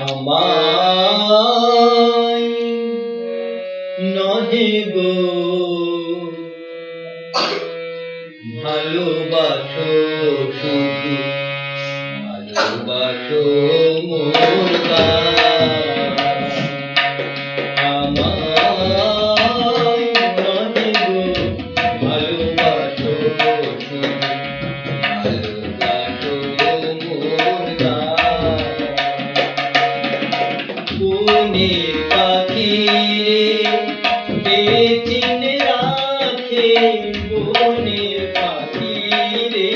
আমায় নহে গো ভালোবাসো, শুধু ভালোবাসো মোর গান। আমায় নহে গো ভালোবাসো, শুধু ভালোবাসো মোর গান। বনের পাখি রে চিনে রাখে, বনের পাখি রে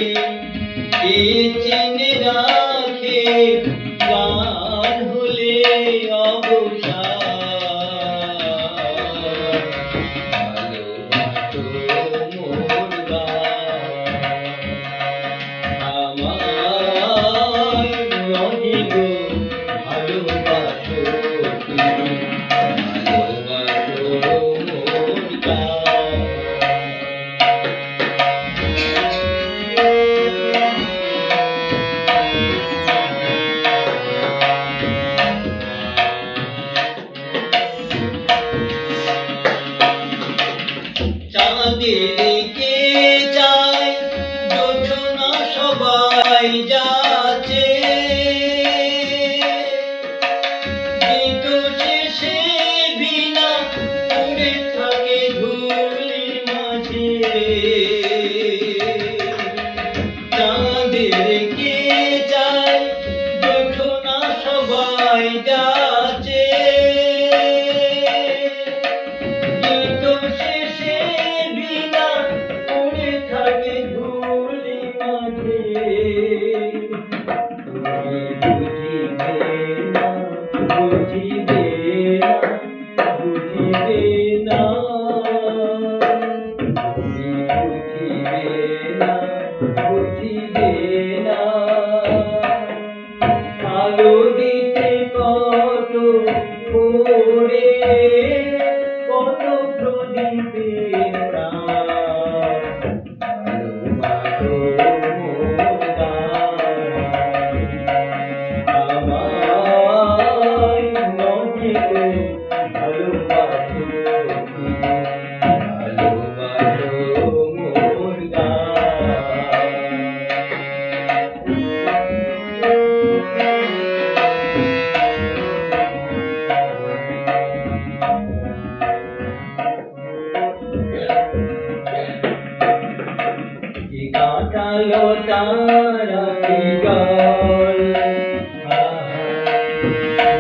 চিনে রাখে, গান হলে অবসান। ভালোবাসো মোর গান। আমায় নহে গো ভালোবাসো, ভালোবাসো মোর গান। চাঁদেরকে চাই জোছনা সবাই যাচ্ছে, গীত শেষে বিনা উড়ে থাকে ধুলির মাঝে। চাঁদেরকে চাই জোছনা সবাই যাচ্ছে, গীত শেষে বিনা উড়ে থাকে ধুলি মাঝে। বুঝিবে না, বুঝিবে না, বুঝিবে না, বুঝিবে না। আলো দিতে কত করে, কত প্রদীপের প্রাণ। ভালোবাসো মোর গান। আমায় নহে গো ভালোবাসো, ভালোবাসো মোর গান। কি কাটালো তারা কি গাল,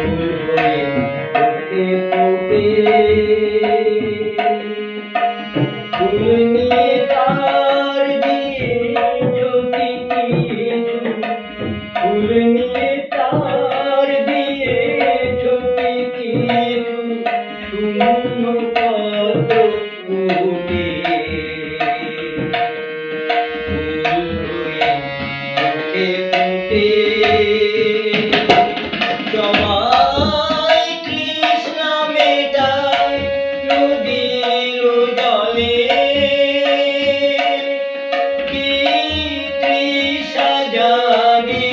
ফুল হয়ে ফুটে ফুটে। ফুল নিয়ে তার দিয়েছো কি কিছু, ফুল নিয়ে তার দিয়েছো কি কিছু। শূন্য কত ফুটে, ফুল হয়ে ফুটে ফুটে। সবাই তৃষ্ণা মেটায় নদীর জলে, কি তৃষা জাগে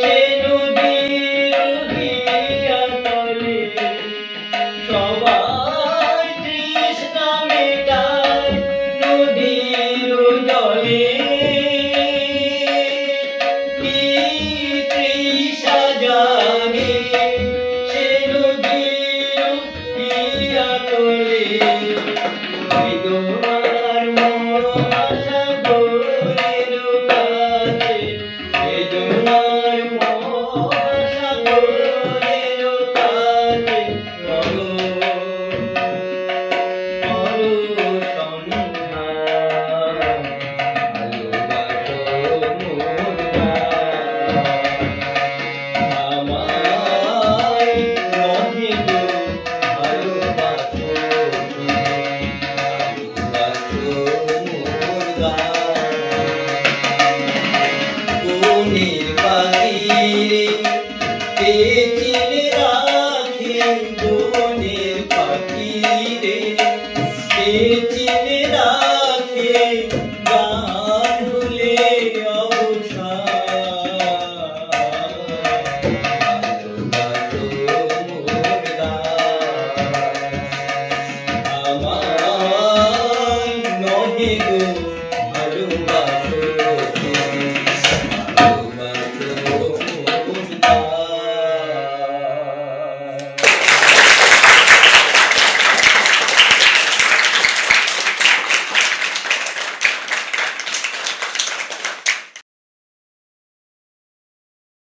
সে নদীর হিয়াতলে। সবাই তৃষ্ণা মেটায় নদীর জলে, কি তৃষা জাগে সে নদীর হিয়াতলে। বেদনার মহাসাগরের কাছে, বেদনার মহাসাগরের কাছে করো, করো সন্ধান। ভালোবাসো মোর গান। আমায় নহে গো ভালোবাসো, ভালোবাসো মোর গান। বনের